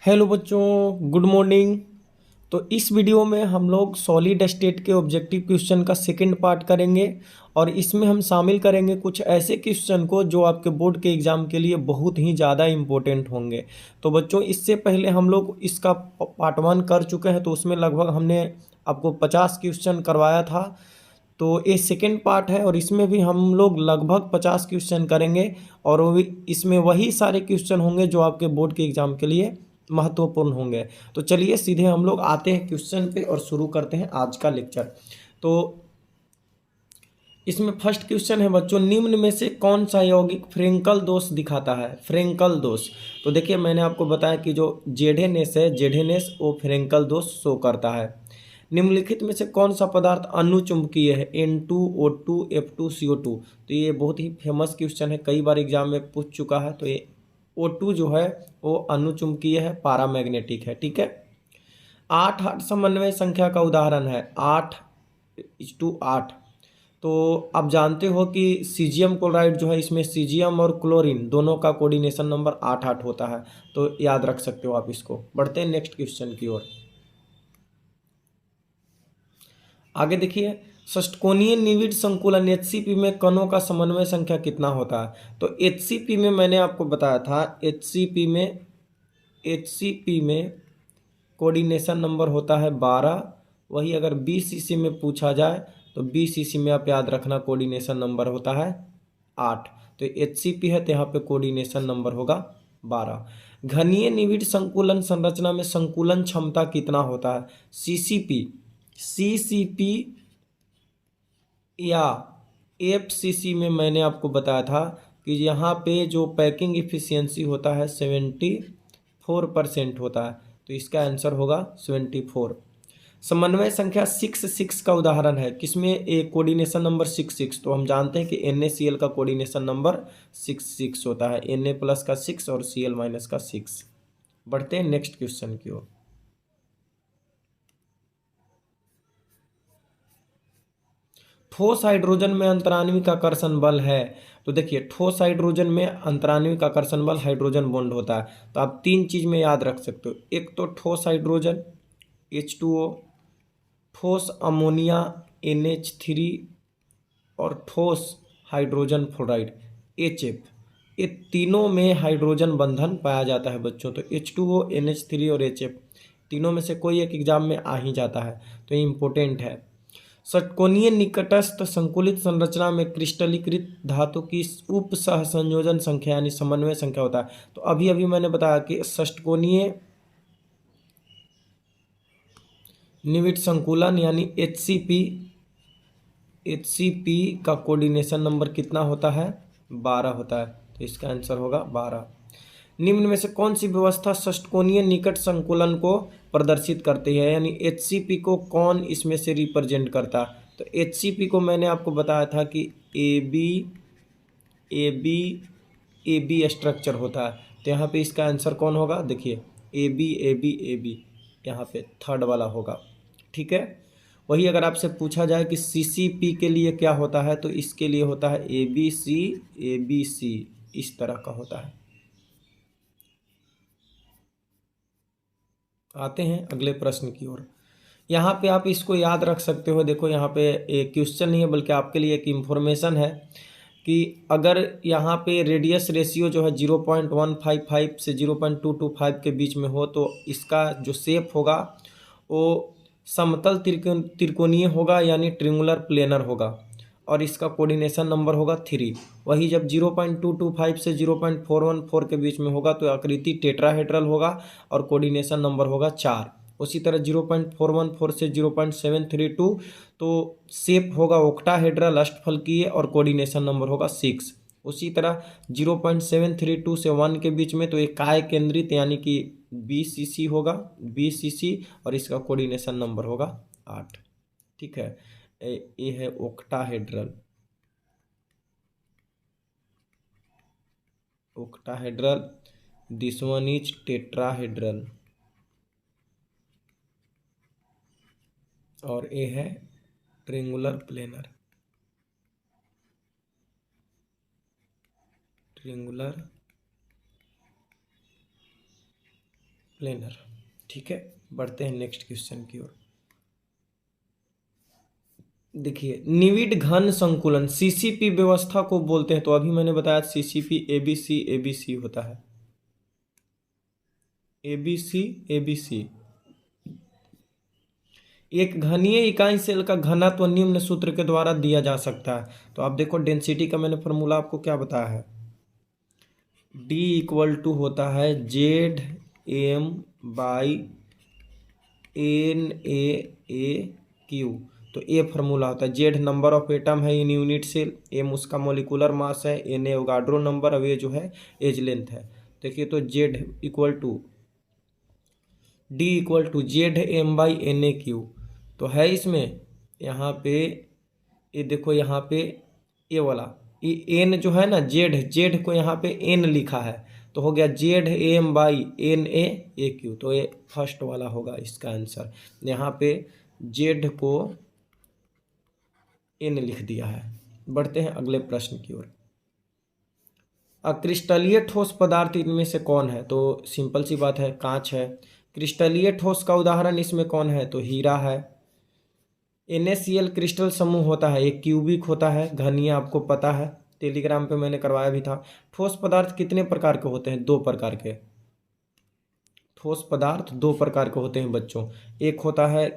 Hello बच्चों, good morning. तो इस वीडियो में हम लोग सॉलिड स्टेट के ऑब्जेक्टिव क्वेश्चन का सेकंड पार्ट करेंगे और इसमें हम शामिल करेंगे कुछ ऐसे क्वेश्चन को जो आपके बोर्ड के एग्ज़ाम के लिए बहुत ही ज़्यादा इम्पोर्टेंट होंगे। तो बच्चों, इससे पहले हम लोग इसका पार्ट वन कर चुके हैं, तो उसमें लगभग हमने आपको 50 क्वेश्चन करवाया था। तो ये सेकेंड पार्ट है और इसमें भी हम लोग लगभग 50 क्वेश्चन करेंगे और इसमें वही सारे क्वेश्चन होंगे जो आपके बोर्ड के एग्ज़ाम के लिए महत्वपूर्ण होंगे। तो चलिए सीधे हम लोग आते हैं क्वेश्चन पे और शुरू करते हैं आज का लेक्चर। तो इसमें फर्स्ट क्वेश्चन है बच्चों, निम्न में से कौन सा यौगिक फ्रेंकल दोष दिखाता है? फ्रेंकल दोष। तो देखिए, मैंने आपको बताया कि जो जेडेनेस है, जेडेनेस वो फ्रेंकल दोष शो करता है। निम्नलिखित में से कौन सा पदार्थ अनुचुंबकीय है? N2O2 F2 CO2। तो ये बहुत ही फेमस क्वेश्चन है, कई बार एग्जाम में पूछ चुका है। तो ये O2 जो है वो अनुचुंबकीय है, पारामैग्नेटिक है। ठीक है। 8 समन्वय संख्या का उदाहरण है 8:8। तो आप जानते हो कि सीजियम क्लोराइड जो है, इसमें सीजियम और क्लोरीन दोनों का कोऑर्डिनेशन नंबर 8:8 होता है। तो याद रख सकते हो आप इसको। बढ़ते हैं नेक्स्ट क्वेश्चन की ओर। आगे देखिए, षटकोणीय निविड संकुलन HCP में कणों का समन्वय संख्या कितना होता है? तो HCP में मैंने आपको बताया था, HCP में कोऑर्डिनेशन नंबर होता है 12। वही अगर BCC में पूछा जाए तो BCC में आप याद रखना कोऑर्डिनेशन नंबर होता है 8। तो HCP है तो यहाँ पे कोऑर्डिनेशन नंबर होगा 12। घनीय निविड संकुलन संरचना में संकुलन क्षमता कितना होता है? CCP या FCC में मैंने आपको बताया था कि यहाँ पे जो पैकिंग इफिशियंसी होता है 74% होता है। तो इसका आंसर होगा 74। समन्वय संख्या 66 का उदाहरण है किसमें? एक कोऑर्डिनेशन नंबर 66। तो हम जानते हैं कि NaCl का कोऑर्डिनेशन नंबर 66 होता है, Na प्लस का 6 और Cl माइनस का 6। बढ़ते हैं नेक्स्ट क्वेश्चन की ओर। ठोस हाइड्रोजन में अंतराण्विक आकर्षण बल है। तो देखिए, ठोस हाइड्रोजन में अंतराण्विक आकर्षण बल हाइड्रोजन बॉन्ड होता है। तो आप तीन चीज में याद रख सकते हो, एक तो ठोस हाइड्रोजन H2O, ठोस अमोनिया NH3 और ठोस हाइड्रोजन फ्लोराइड HF। ये तीनों में हाइड्रोजन बंधन पाया जाता है बच्चों। तो H2O NH3 और HF तीनों में से कोई एक एग्जाम में आ ही जाता है, तो ये इंपॉर्टेंट है। षटकोणीय निकटस्थ संकुलित संरचना में क्रिस्टलीकृत धातु की उप सह संयोजन संख्या यानी समन्वय संख्या होता है। तो अभी अभी मैंने बताया कि षटकोणीय निविड संकुलन यानी HCP का कोऑर्डिनेशन नंबर कितना होता है? 12 होता है। तो इसका आंसर होगा 12। निम्न में से कौन सी व्यवस्था षटकोणीय निकट संकुलन को प्रदर्शित करती है? यानी HCP को कौन इसमें से रिप्रेजेंट करता है? तो HCP को मैंने आपको बताया था कि ए बी स्ट्रक्चर होता है। तो यहाँ पे इसका आंसर कौन होगा? देखिए, ए बी यहाँ पे थर्ड वाला होगा। ठीक है। वही अगर आपसे पूछा जाए कि CCP के लिए क्या होता है, तो इसके लिए होता है ए बी सी, इस तरह का होता है। आते हैं अगले प्रश्न की ओर। यहाँ पे आप इसको याद रख सकते हो। देखो, यहाँ पे एक क्वेश्चन नहीं है बल्कि आपके लिए एक इन्फॉर्मेशन है कि अगर यहाँ पे रेडियस रेशियो जो है 0.155 से 0.225 के बीच में हो, तो इसका जो शेप होगा वो समतल त्रिकोणीय होगा यानी ट्रिंगुलर प्लेनर होगा और इसका कोऑर्डिनेशन नंबर होगा 3। वही जब 0.225 से 0.414 के बीच में होगा तो आकृति टेट्राहेड्रल होगा और कोऑर्डिनेशन नंबर होगा 4। उसी तरह 0.414 से 0.732 तो शेप होगा ऑक्टाहेड्रल अष्टफलकीय और कोऑर्डिनेशन नंबर होगा 6। उसी तरह 0.732 से 1 के बीच में तो एक काय केंद्रित यानी कि BCC होगा, BCC, और इसका कोऑर्डिनेशन नंबर होगा 8। ठीक है। ये है octahedral, octahedral. This one is tetrahedral और ये है ट्रिंगुलर प्लेनर, ट्रिंगुलर प्लेनर। ठीक है, बढ़ते हैं नेक्स्ट क्वेश्चन की ओर। देखिए, निविड घन संकुलन सीसीपी व्यवस्था को बोलते हैं। तो अभी मैंने बताया सीसीपी एबीसी एबीसी होता है, एबीसी एबीसी। एक घनीय इकाई सेल का घनत्व निम्न सूत्र के द्वारा दिया जा सकता है। तो आप देखो डेंसिटी का मैंने फॉर्मूला आपको क्या बताया है, D इक्वल टू होता है ZM/NaA/Q। तो ए फार्मूला होता है, जेड नंबर ऑफ एटम है इन यूनिट सेल, एम उसका मोलिकुलर मास है, Na अवोगाड्रो नंबर, अब ये जो है एज लेंथ है। देखिए तो Z equal to D equal to ZM/NaQ। तो है इसमें यहाँ पे, ये देखो यहाँ पे ये वाला ये एन जो है ना, जेड को यहाँ पे एन लिखा है, तो हो गया ZM/NaAQ। तो ये फर्स्ट वाला होगा इसका आंसर। यहाँ पे जेड को एन लिख दिया है। बढ़ते हैं अगले प्रश्न की ओर। अक्रिस्टलीय ठोस पदार्थ इनमें से कौन है? तो सिंपल सी बात है, कांच है। क्रिस्टलीय ठोस का उदाहरण इसमें कौन है? तो हीरा है। NaCl क्रिस्टल समूह होता है, एक क्यूबिक होता है, घनीय आपको पता है, टेलीग्राम पे मैंने करवाया भी था। ठोस पदार्थ कितने प्रकार के होते हैं? 2 प्रकार के। ठोस पदार्थ 2 प्रकार के होते हैं बच्चों, एक होता है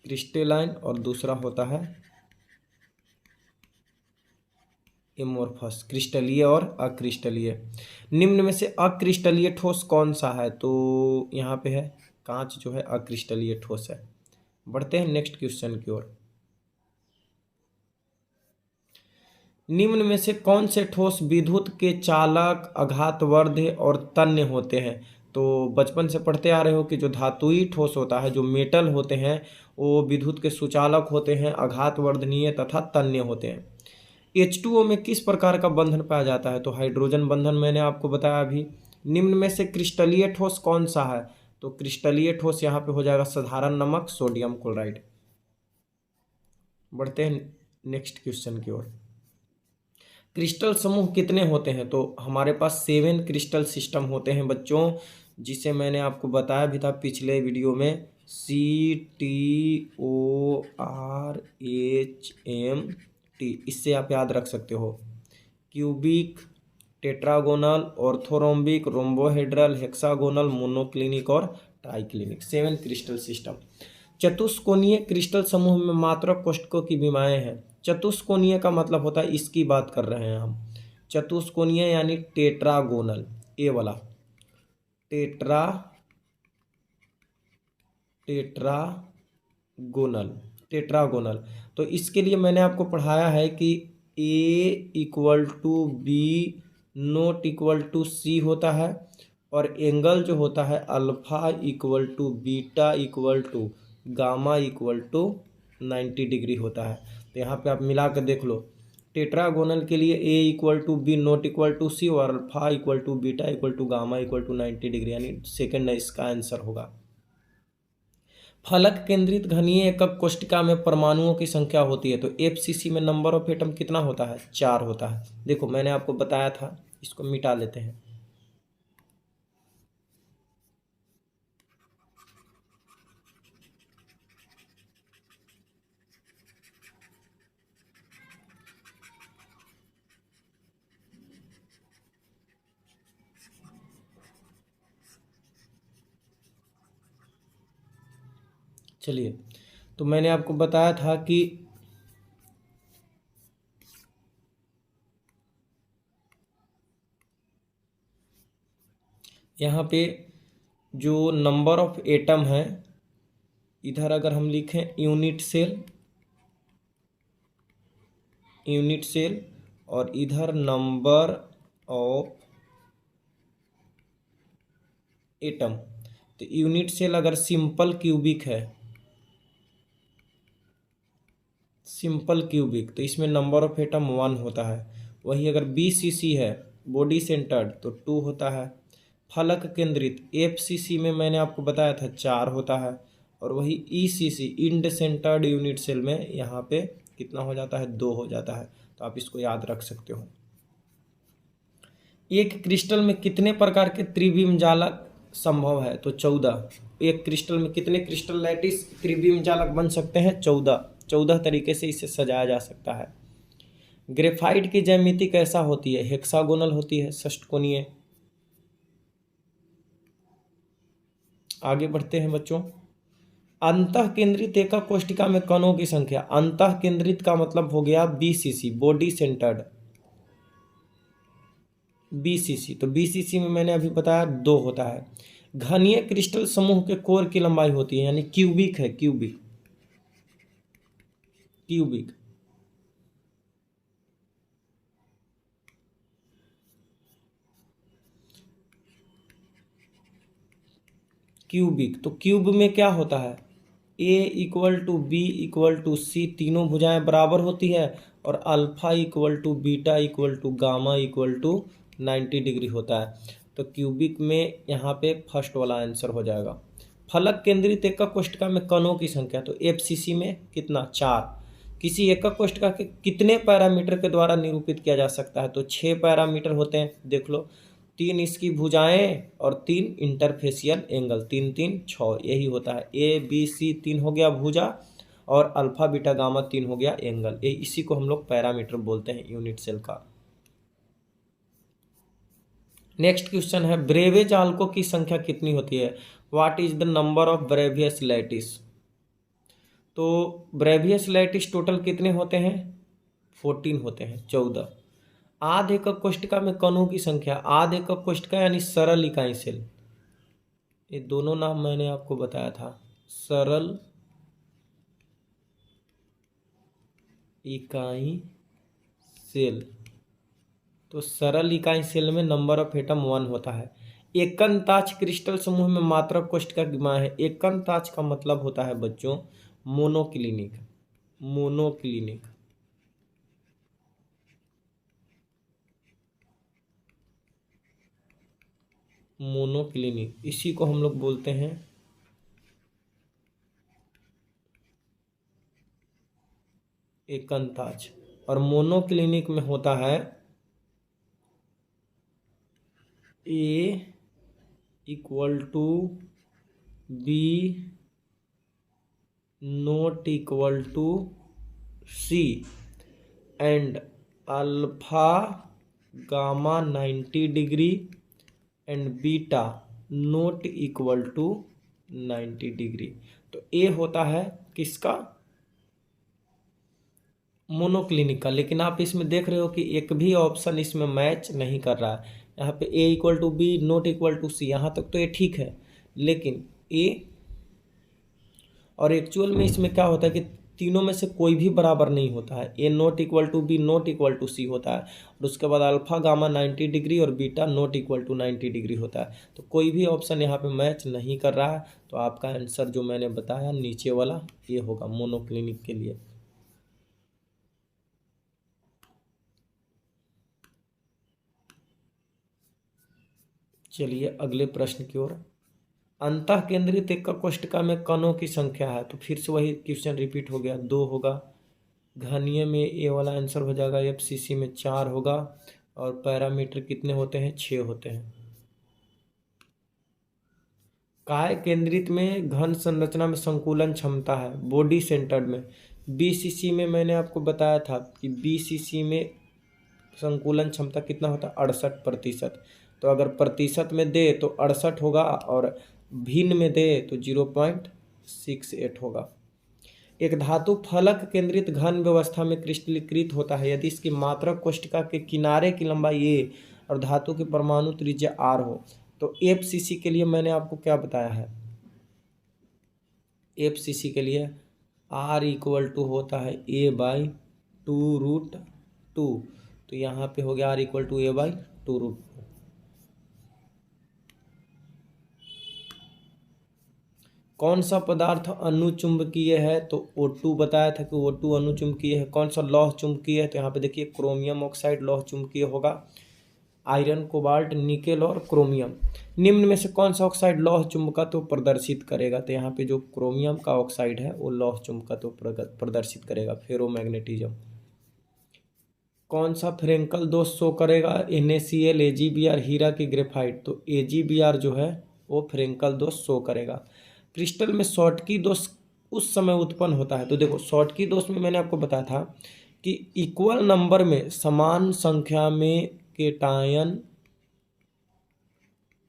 क्रिस्टेलाइन और दूसरा होता है एमोर्फस, क्रिस्टलीय और अक्रिस्टलीय। निम्न में से अक्रिस्टलीय ठोस कौन सा है? तो यहाँ पे है कांच जो है अक्रिस्टलीय ठोस है। बढ़ते हैं नेक्स्ट क्वेश्चन की ओर। निम्न में से कौन से ठोस विद्युत के चालक, आघातवर्ध और तन्य होते हैं? तो बचपन से पढ़ते आ रहे हो कि जो धातुई ठोस होता है, जो मेटल होते हैं, वो विद्युत के सुचालक होते हैं, आघातवर्धनीय तथा तन्य होते हैं। H2O में किस प्रकार का बंधन पाया जाता है? तो हाइड्रोजन बंधन मैंने आपको बताया अभी। निम्न में से क्रिस्टलीय ठोस कौन सा है? तो क्रिस्टलीय ठोस यहाँ पे हो जाएगा साधारण नमक, सोडियम क्लोराइड। बढ़ते हैं नेक्स्ट क्वेश्चन की ओर। क्रिस्टल समूह कितने होते हैं? तो हमारे पास 7 क्रिस्टल सिस्टम होते हैं बच्चों, जिसे मैंने आपको बताया भी था पिछले वीडियो में, CTORHMT। इससे आप याद रख सकते हो, cubic, tetragonal, orthorhombic, rhombohedral, hexagonal, monoclinic और ट्राइक्लिनिक। 7 crystal system. चतुष्कोणीय क्रिस्टल समूह में मात्र कोष्ठकों की विमाएँ हैं। चतुष्कोणीय का मतलब होता है, इसकी बात कर रहे हैं हम, चतुष्कोणीय यानी टेट्रागोनल, ए वाला टेट्रागोनल। तो इसके लिए मैंने आपको पढ़ाया है कि A equal to B not equal to C होता है, और एंगल जो होता है alpha equal to beta equal to gamma equal to 90 degree होता है। तो यहाँ पे आप मिला कर देख लो, टेट्रागोनल के लिए A equal to B not equal to C और alpha equal to beta equal to gamma equal to 90 degree, यानी सेकेंड इसका आंसर होगा। फलक केंद्रित घनीय एकक कोष्ठिका में परमाणुओं की संख्या होती है। तो FCC में नंबर ऑफ एटम कितना होता है? 4 होता है। देखो मैंने आपको बताया था, इसको मिटा लेते हैं। चलिए, तो मैंने आपको बताया था कि यहाँ पे जो नंबर ऑफ एटम है, इधर अगर हम लिखें यूनिट सेल और इधर नंबर ऑफ एटम, तो यूनिट सेल अगर सिंपल क्यूबिक तो इसमें नंबर ऑफ एटम 1 होता है। वही अगर BCC है, बॉडी सेंटर्ड, तो 2 होता है। फलक केंद्रित FCC में मैंने आपको बताया था 4 होता है। और वही ECC, end centred unit cell में यहाँ पे कितना हो जाता है? 2 हो जाता है। तो आप इसको याद रख सकते हो। एक क्रिस्टल में कितने प्रकार के त्रिविम जालक संभव है? तो 14। एक क्रिस्टल में कितने क्रिस्टल लैटिस त्रिविम जालक बन सकते हैं? 14। 14 तरीके से इसे सजाया जा सकता है। ग्रेफाइट की ज्यामिति कैसा होती है? हेक्सागोनल होती है, षटकोणीय। आगे बढ़ते हैं बच्चों। अंतः केंद्रित एकक कोष्टिका में कणों की संख्या। अंतः केंद्रित का मतलब हो गया बीसीसी, बॉडी सेंटर्ड। बीसीसी, तो बीसीसी में मैंने अभी बताया 2 होता है। घनीय क्रिस्टल समूह के कोर की लंबाई होती है, यानी क्यूबिक है, क्यूबिक। क्यूबिक क्यूबिक, तो क्यूब में क्या होता है? A equal to B equal to C, तीनों भुजाएं बराबर होती है, और alpha equal to beta equal to gamma equal to 90 degree होता है। तो क्यूबिक में यहाँ पे फर्स्ट वाला आंसर हो जाएगा। फलक केंद्रित एकक कोष्ठिका में कणों की संख्या, तो एफसीसी में कितना? 4। किसी एकक कोष्ठिका के कितने पैरामीटर के द्वारा निरूपित किया जा सकता है? तो 6 पैरामीटर होते हैं, देख लो। 3 इसकी भुजाएं और 3 इंटरफेसियल एंगल, 3 3 6, यही होता है। ए बी सी 3 हो गया भुजा, और अल्फा बीटा गामा 3 हो गया एंगल। ये इसी को हम लोग पैरामीटर बोलते हैं यूनिट सेल का। नेक्स्ट क्वेश्चन है, ब्रेवे जालकों की संख्या कितनी होती है? What is the number of Bravais lattice? तो ब्रेवियस लैटिस टोटल कितने होते हैं? 14 होते हैं, 14। आध एकक कोष्ठिका में कणों की संख्या। आध एकक कोष्ठिका यानी सरल इकाई सेल, ये दोनों नाम मैंने आपको बताया था। सरल इकाई सेल, तो सरल इकाई सेल में नंबर ऑफ एटम 1 होता है। एकंताज क्रिस्टल समूह में मात्रक कोष्ठिका की मान है। एकंताज का मतलब होता है बच्चों मोनोक्लिनिक। मोनोक्लिनिक, मोनोक्लिनिक, इसी को हम लोग बोलते हैं एकंताज। और मोनोक्लिनिक में होता है A equal to B not equal to C and alpha gamma 90 degree and beta not equal to 90 degree. तो ए होता है किसका? मोनोक्लिनिक का। लेकिन आप इसमें देख रहे हो कि एक भी ऑप्शन इसमें मैच नहीं कर रहा है। यहाँ पे A equal to B not equal to C, यहाँ तक तो ये ठीक है, लेकिन ए और एक्चुअल में इसमें क्या होता है कि तीनों में से कोई भी बराबर नहीं होता है। A not equal to B not equal to C होता है, और उसके बाद अल्फा गामा 90 डिग्री और beta not equal to 90 degree होता है। तो कोई भी ऑप्शन यहाँ पे मैच नहीं कर रहा है। तो आपका आंसर जो मैंने बताया नीचे वाला ये होगा मोनोक्लिनिक के लिए। चलिए अगले प्रश्न की ओर। अंतः केंद्रित एकक कोष्ठिका में कणों की संख्या है, तो फिर से वही क्वेश्चन रिपीट हो गया, 2 होगा। घनीय में ए वाला आंसर हो जाएगा, एफसीसी में 4 होगा, और पैरामीटर कितने होते हैं? 6 होते हैं। काय केंद्रित में घन संरचना में संकुलन क्षमता है, बॉडी सेंटर्ड में। बीसीसी में मैंने आपको बताया था कि बीसीसी में संकुलन क्षमता कितना होता है? 68%। तो अगर प्रतिशत में दे तो 68 होगा, और भिन्न में दे तो 0.68 होगा। एक धातु फलक केंद्रित घन व्यवस्था में क्रिस्टलीकृत होता है यदि इसकी मात्रक कोष्ठिका के किनारे की लंबाई ए और धातु की परमाणु त्रिज्या आर हो। तो एफसीसी के लिए मैंने आपको क्या बताया है? एफसीसी के लिए आर इक्वल टू होता है a/2√2। तो यहाँ पे हो गया आर इक्वल टू a/2√2। कौन सा पदार्थ अनुचुंबकीय है? तो O2 बताया था कि O2 अनुचुंबकीय है। कौन सा लौह चुंबकीय है? तो यहाँ पे देखिए क्रोमियम ऑक्साइड लौह चुंबकीय होगा। आयरन, कोबाल्ट, निकेल और क्रोमियम। निम्न में से कौन सा ऑक्साइड लौह चुंबकत्व प्रदर्शित करेगा? तो यहाँ पे जो क्रोमियम का ऑक्साइड है वो लौह चुंबकत्व प्रदर्शित करेगा, फेरोमैग्नेटिज्म। कौन सा फ्रेंकल दोष शो करेगा? NaCl, AgBr, हीरा की ग्रेफाइट। तो AgBr जो है वो फ्रेंकल दोष शो करेगा। क्रिस्टल में शॉर्टकी दोष उस समय उत्पन्न होता है। तो देखो शॉर्टकी दोष में मैंने आपको बताया था कि इक्वल नंबर में समान संख्या में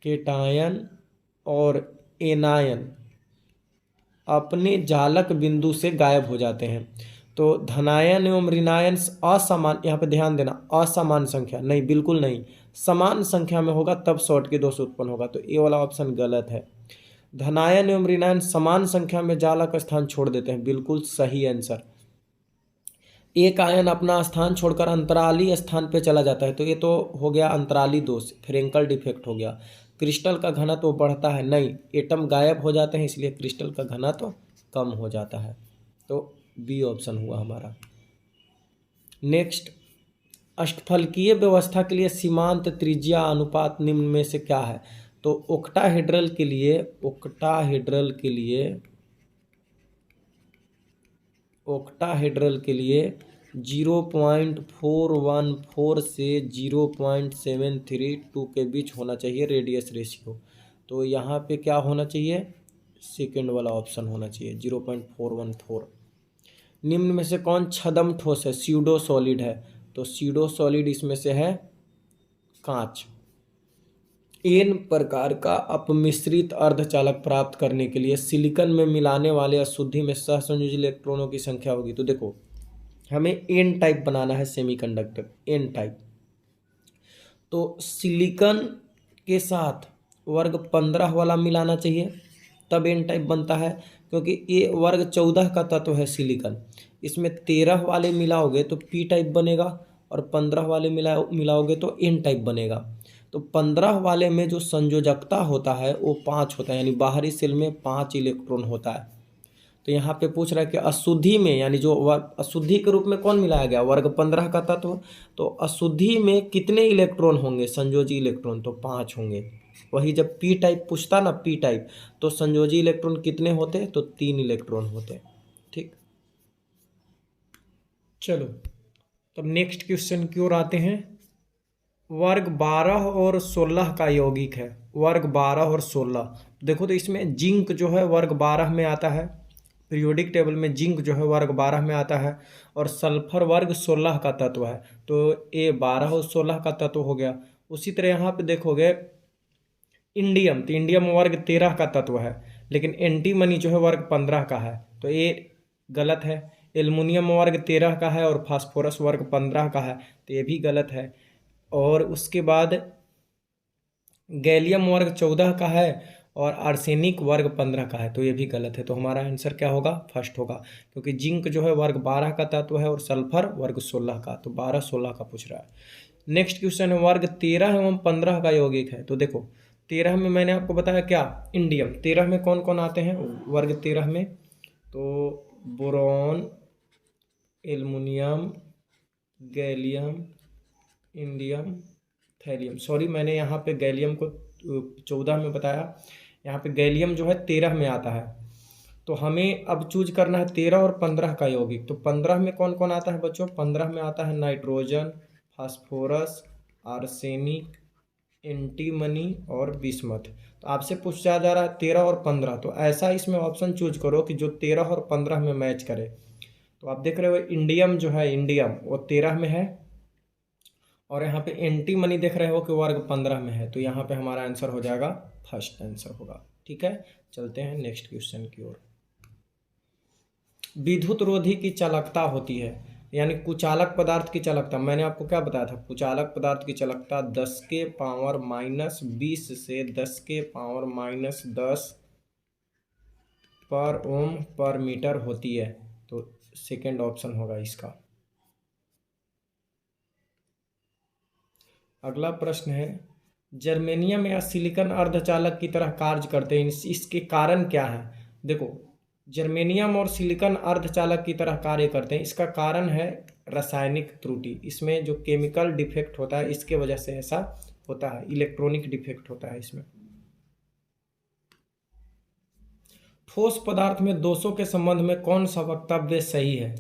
केटायन और एनायन अपने जालक बिंदु से गायब हो जाते हैं। तो धनायन एवं ऋणायन असमान, यहाँ पे ध्यान देना, असमान संख्या नहीं, बिल्कुल नहीं, समान संख्या में होगा तब शॉर्टकी दोष उत्पन्न होगा। तो ये वाला ऑप्शन गलत है। धनायन एवं ऋणायन समान संख्या में जालक स्थान छोड़ देते हैं, बिल्कुल सही आंसर। एक आयन अपना स्थान छोड़कर अंतराली स्थान पे चला जाता है, तो ये तो हो गया अंतराली दोष, फ्रेंकल डिफेक्ट हो गया। क्रिस्टल का घनत्व बढ़ता है, नहीं, एटम गायब हो जाते हैं इसलिए क्रिस्टल का घनत्व कम हो जाता है। तो बी ऑप्शन हुआ हमारा। नेक्स्ट, अष्टफलकीय व्यवस्था के लिए सीमांत त्रिज्या अनुपात निम्न में से क्या है? तो ओक्टाहेड्रल के लिए 0.414 से 0.732 के बीच होना चाहिए रेडियस रेशियो। तो यहाँ पे क्या होना चाहिए? सेकेंड वाला ऑप्शन होना चाहिए, 0.414। निम्न में से कौन छद्म ठोस है? स्यूडो सॉलिड है। तो स्यूडो सॉलिड इसमें से है कांच। एन प्रकार का अपमिश्रित अर्धचालक प्राप्त करने के लिए सिलिकॉन में मिलाने वाले अशुद्धि में सहसंयोजी इलेक्ट्रॉनों की संख्या होगी। तो देखो हमें एन टाइप बनाना है सेमीकंडक्टर, एन टाइप। तो सिलिकॉन के साथ वर्ग 15 वाला मिलाना चाहिए तब एन टाइप बनता है, क्योंकि ये वर्ग 14 का तत्व है सिलिकॉन। इसमें 13 वाले मिलाओगे तो पी टाइप बनेगा और 15 वाले मिलाओगे तो एन टाइप बनेगा। तो 15 वाले में जो संयोजकता होता है वो 5 होता है, यानी बाहरी सेल में 5 इलेक्ट्रॉन होता है। तो यहाँ पे पूछ रहा है कि अशुद्धि में, यानी जो अशुद्धि के रूप में कौन मिलाया गया? वर्ग 15 का तत्व। तो अशुद्धि में कितने इलेक्ट्रॉन होंगे? संयोजी इलेक्ट्रॉन तो 5 होंगे। वही जब पी टाइप पूछता ना, पी टाइप, तो संयोजी इलेक्ट्रॉन कितने होते? तो 3 इलेक्ट्रॉन होते। ठीक, चलो तब नेक्स्ट क्वेश्चन की ओर आते हैं। वर्ग 12 और 16 का यौगिक है, वर्ग 12 और 16। देखो तो इसमें जिंक जो है वर्ग 12 में आता है, पीरियोडिक टेबल में जिंक जो है वर्ग 12 में आता है, और सल्फर वर्ग 16 का तत्व है। तो ये 12 और 16 का तत्व हो गया। उसी तरह यहाँ पे देखोगे इंडियम, तो इंडियम वर्ग 13 का तत्व है, लेकिन एंटीमनी जो है वर्ग 15 का है, तो ये गलत है। एल्युमिनियम वर्ग 13 का है और फास्फोरस वर्ग 15 का है, तो ये भी गलत है। और उसके बाद गैलियम वर्ग 14 का है और आर्सेनिक वर्ग 15 का है, तो ये भी गलत है। तो हमारा आंसर क्या होगा? फर्स्ट होगा, क्योंकि जिंक जो है वर्ग 12 का तत्व है और सल्फर वर्ग 16 का, तो 12-16 का पूछ रहा है। नेक्स्ट क्वेश्चन है वर्ग 13 एवं 15 का यौगिक है। तो देखो 13 में मैंने आपको बताया क्या? इंडियम। 13 में कौन कौन आते हैं वर्ग 13 में? तो boron, aluminium, gallium, indium, thallium. Sorry, मैंने यहाँ पे गैलियम को 14 में बताया, यहाँ पे गैलियम जो है 13 में आता है। तो हमें अब चूज करना है 13 और 15 का यौगिक। तो 15 में कौन कौन आता है बच्चों? 15 में आता है नाइट्रोजन, फास्फोरस, आर्सेनिक, एंटीमनी और बिस्मथ। तो आपसे पूछा जा रहा है 13 और 15, तो ऐसा इसमें ऑप्शन चूज करो कि जो 13 और 15 में मैच करे। तो आप देख रहे हो इंडियम जो है, इंडियम वो 13 में है, और यहाँ पे एंटीमनी देख रहे हो कि वर्ग 15 में है। तो यहाँ पे हमारा आंसर हो जाएगा, फर्स्ट आंसर होगा। ठीक है, चलते हैं नेक्स्ट क्वेश्चन की ओर। विद्युत रोधी की चालकता होती है, यानी कुचालक पदार्थ की चालकता। मैंने आपको क्या बताया था? कुचालक पदार्थ की चालकता 10 के पावर -20 से 10 के पावर -10 पर ओम पर मीटर होती है। तो सेकेंड ऑप्शन होगा इसका। अगला प्रश्न है, जर्मेनियम या सिलिकॉन अर्धचालक की तरह कार्य करते हैं, इसके कारण क्या है? देखो जर्मेनियम और सिलिकॉन अर्धचालक की तरह कार्य करते हैं, इसका कारण है रासायनिक त्रुटि। इसमें जो केमिकल डिफेक्ट होता है इसके वजह से ऐसा होता है, इलेक्ट्रॉनिक डिफेक्ट होता है इसमें। ठोस पदार्थ में दोषों के संबंध में कौन सा वक्तव्य सही है?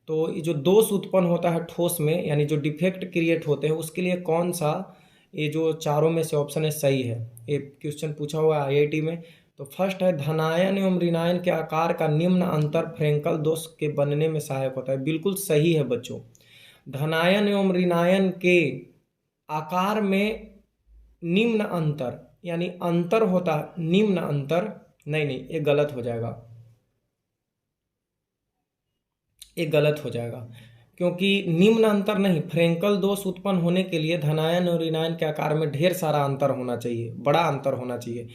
तो ये जो दोष उत्पन्न होता है ठोस में, यानी जो डिफेक्ट क्रिएट होते हैं, उसके लिए कौन सा ये जो चारों में से ऑप्शन है सही है? ये क्वेश्चन पूछा हुआ है आईआईटी में। तो फर्स्ट है धनायन एवं ऋणायन के आकार का निम्न अंतर फ्रेंकल दोष के बनने में सहायक होता है। बिल्कुल सही है बच्चों, धनायन एवं ऋणायन के आकार में निम्न अंतर, यानी अंतर होता है निम्न अंतर, नहीं ये गलत हो जाएगा, ये गलत हो जाएगा, क्योंकि निम्न अंतर नहीं, फ्रेंकल दोष उत्पन्न होने के लिए धनायन और ऋणायन के आकार में ढेर सारा अंतर होना चाहिए, बड़ा अंतर होना चाहिए।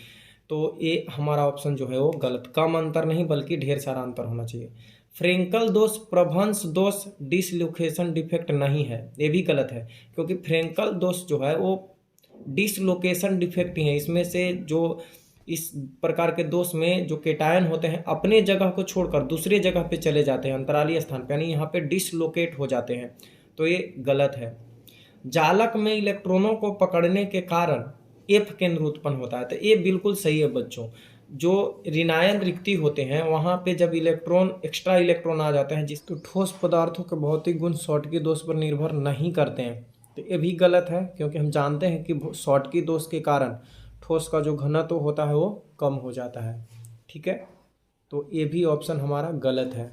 तो ये हमारा ऑप्शन जो है वो गलत, कम अंतर नहीं बल्कि ढेर सारा अंतर होना चाहिए। फ्रेंकल दोष प्रभंश दोष डिसलोकेशन डिफेक्ट नहीं है, ये भी गलत है, क्योंकि फ्रेंकल दोष जो है वो डिसलोकेशन डिफेक्ट ही है। इसमें से जो इस प्रकार के दोष में जो केटायन होते हैं अपने जगह को छोड़कर दूसरे जगह पे चले जाते हैं, अंतरालीय स्थान पे, यानी यहाँ पे डिसलोकेट हो जाते हैं, तो ये गलत है। जालक में इलेक्ट्रॉनों को पकड़ने के कारण एफ केंद्र उत्पन्न होता है, तो ये बिल्कुल सही है बच्चों। जो ऋणायन रिक्ति होते हैं वहाँ पे जब इलेक्ट्रॉन एक्स्ट्रा इलेक्ट्रॉन आ जाते हैं, जिस तो ठोस पदार्थों के भौतिक गुण शॉर्टकी दोष पर निर्भर नहीं करते हैं, तो ये भी गलत है, क्योंकि हम जानते हैं कि शॉर्टकी दोष के कारण ठोस का जो घनत्व होता है वो कम हो जाता है। ठीक है, तो ये भी ऑप्शन हमारा गलत है।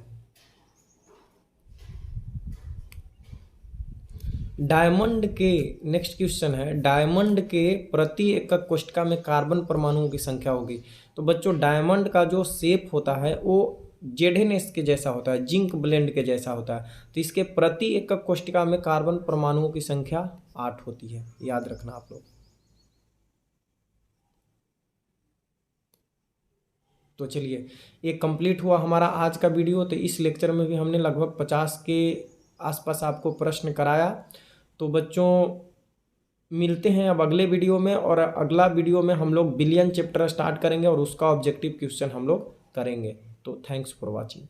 डायमंड के नेक्स्ट क्वेश्चन है, डायमंड के प्रति एकक कोष्ठका में कार्बन परमाणुओं की संख्या होगी। तो बच्चों डायमंड का जो शेप होता है वो जेडएनएस के जैसा होता है, जिंक ब्लेंड के जैसा होता है, तो इसके प्रति एकक कोष्ठका में कार्बन परमाणुओं की संख्या 8 होती है, याद रखना आप लोग। तो चलिए, ये कंप्लीट हुआ हमारा आज का वीडियो। तो इस लेक्चर में भी हमने लगभग 50 के आसपास आपको प्रश्न कराया। तो बच्चों मिलते हैं अब अगले वीडियो में, और अगला वीडियो में हम लोग बिलियन चैप्टर स्टार्ट करेंगे और उसका ऑब्जेक्टिव क्वेश्चन हम लोग करेंगे। तो थैंक्स फॉर वॉचिंग।